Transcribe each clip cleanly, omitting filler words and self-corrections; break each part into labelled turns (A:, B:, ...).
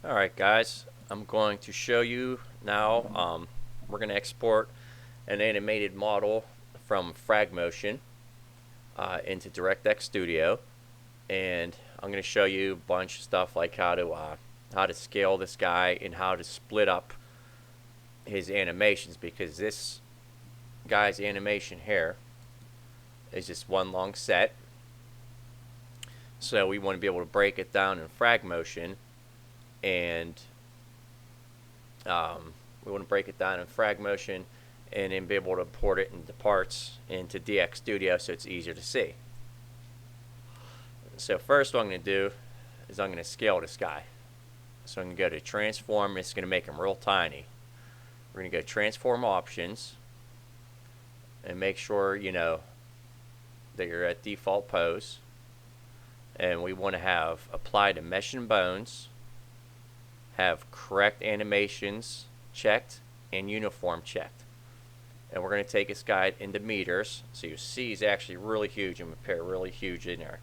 A: Alright guys, I'm going to show you now, we're going to export an animated model from Fragmotion into DirectX Studio, and I'm going to show you a bunch of stuff like how to scale this guy and how to split up his animations, because this guy's animation here is just one long set. So we want to be able to break it down in Fragmotion, and we want to break it down in Fragmotion and then be able to port it into parts into DX Studio so it's easier to see. So first what I'm going to do is I'm going to scale this guy. So I'm going to go to transform. It's going to make him real tiny. We're going to go transform options and make sure you know that you're at default pose, and we want to have apply to mesh and bones, have correct animations checked and uniform checked. And we're going to take this guy into meters, so you see he's actually really huge, and we pair really huge in there.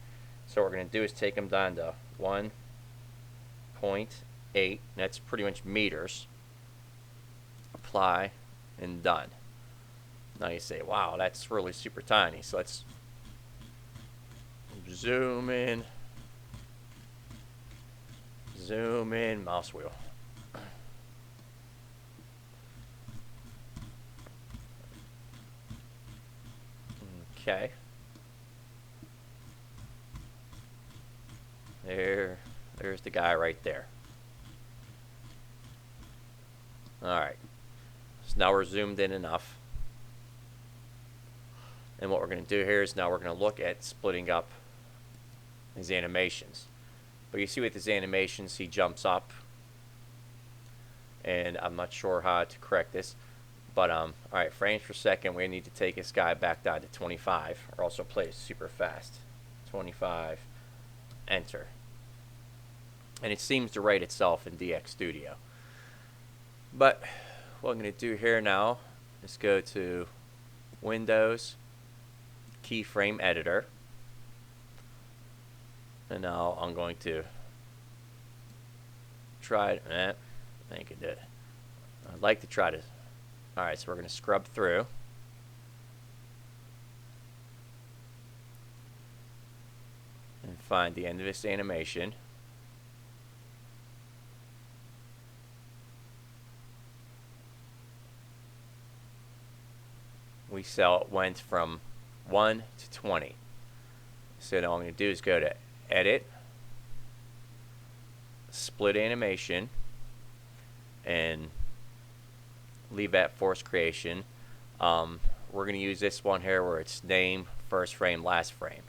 A: So what we're going to do is take him down to 1.8, that's pretty much meters. Apply and done. Now you say, wow, that's really super tiny. So let's zoom in, mouse wheel. Okay. There's the guy right there. Alright. So now we're zoomed in enough. And what we're going to do here is now we're going to look at splitting up his animations. But you see with his animations, he jumps up, and I'm not sure how to correct this, but alright, frames per second, we need to take this guy back down to 25, or also play it super fast. 25, enter. And it seems to write itself in DX Studio. But what I'm going to do here now is go to Windows, Keyframe Editor, and now I'm going to try I think it did. I'd like to try to. Alright, so we're going to scrub through. And find the end of this animation. We went from 1 to 20. So now all I'm going to do is go to Edit, Split Animation, and leave at Force Creation. We're going to use this one here where it's name, first frame, last frame.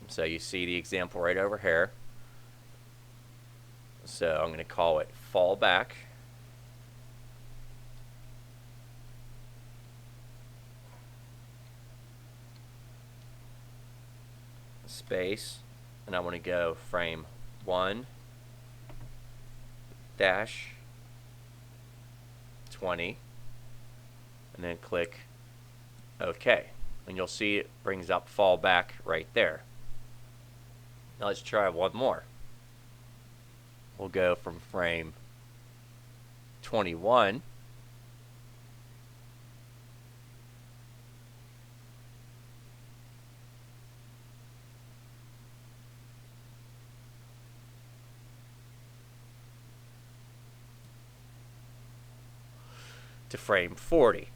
A: So you see the example right over here. So I'm going to call it Fallback. Space, and I want to go frame 1 dash 20, and then click OK, and you'll see it brings up fallback right there. Now let's try one more. We'll go from frame 21 to frame 40.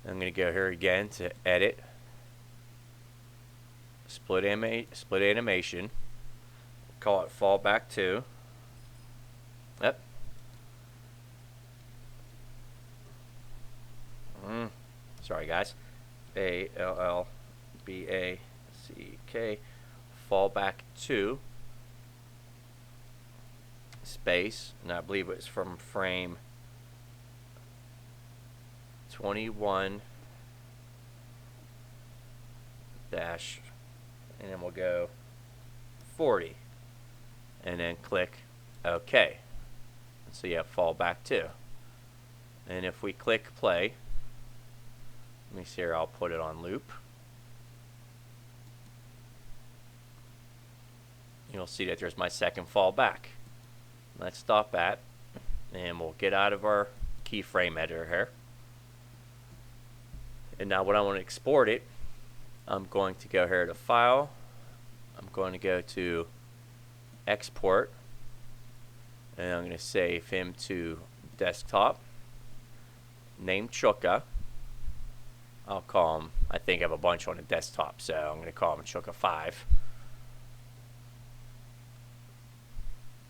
A: I'm going to go here again to Edit, Split Animation, call it Fallback 2. Yep. Sorry guys. ALLBACK, Fallback 2, space, and I believe it was from frame 21 dash, and then we'll go 40, and then click OK. So you have fallback 2. And if we click play, let me see here, I'll put it on loop. You'll see that there's my second fallback. Let's stop that, and we'll get out of our keyframe editor here. And now when I want to export it, I'm going to go here to File. I'm going to go to Export, and I'm going to save him to Desktop. Name Chuka. I'll call him, I think I have a bunch on the desktop, so I'm going to call him Chuka 5.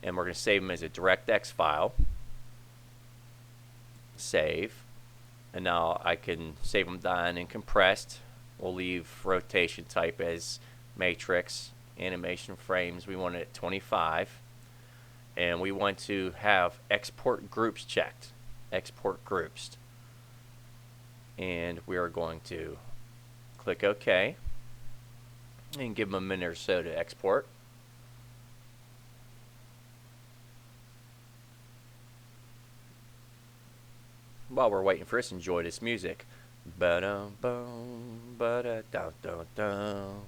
A: And we're going to save him as a DirectX file. Save. And now I can save them down in compressed. We'll leave rotation type as matrix. Animation frames, we want it at 25. And we want to have export groups checked. Export groups. And we are going to click OK. And give them a minute or so to export. While we're waiting for us, enjoy this music. Ba-dum-bum, ba-da-dum-dum-dum.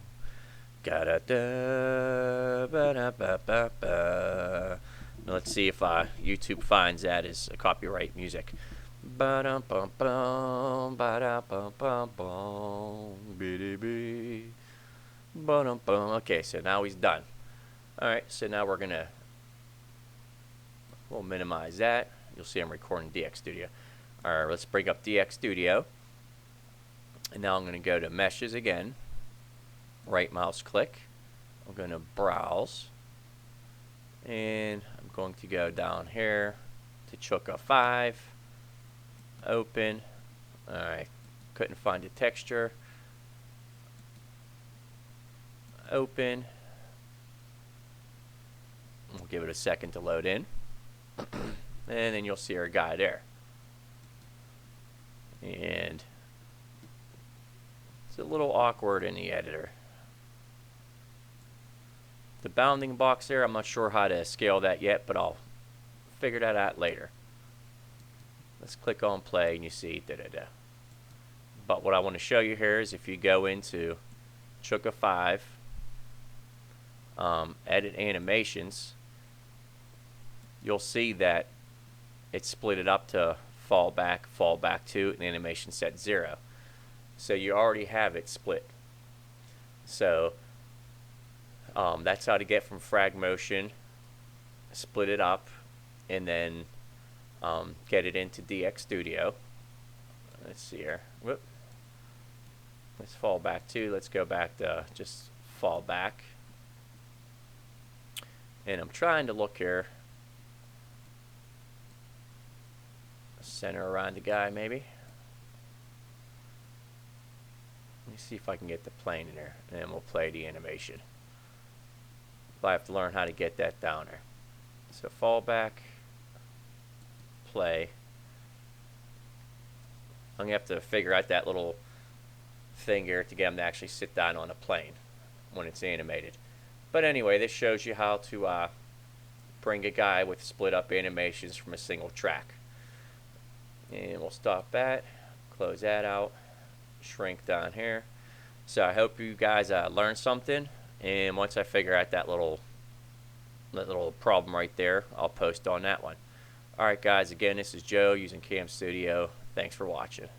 A: Ga-da-da, ba-da-ba-ba-ba. Now let's see if YouTube finds that as a copyright music. Ba-dum-bum-bum, ba-da-bum-bum-bum, bee-dee-bee. Ba-dum-bum. Okay, so now he's done. Alright, so now we'll minimize that. You'll see I'm recording DX Studio. Alright, let's bring up DX Studio. And now I'm going to go to Meshes again. Right mouse click. I'm going to browse. And I'm going to go down here to Chuka 5. Open. Alright, couldn't find a texture. Open. We'll give it a second to load in. And then you'll see our guy there. And it's a little awkward in the editor. The bounding box there, I'm not sure how to scale that yet, but I'll figure that out later. Let's click on play and you see da-da-da. But what I want to show you here is if you go into Chuka 5, edit animations, you'll see that it's split it up to fall back 2, and animation set 0. So you already have it split. So that's how to get from fragmotion, split it up, and then get it into DX Studio. Let's see here. Whoop. Let's fall back 2. Let's go back to just fall back. And I'm trying to look here. Center around the guy, maybe. Let me see if I can get the plane in there, and then we'll play the animation. But I have to learn how to get that down there. So fall back, play. I'm gonna have to figure out that little thing here to get him to actually sit down on a plane when it's animated. But anyway, this shows you how to bring a guy with split up animations from a single track. And we'll stop that, close that out, shrink down here. So I hope you guys learned something, and once I figure out that little problem right there, I'll post on that one. Alright guys, again, this is Joe using Cam Studio. Thanks for watching.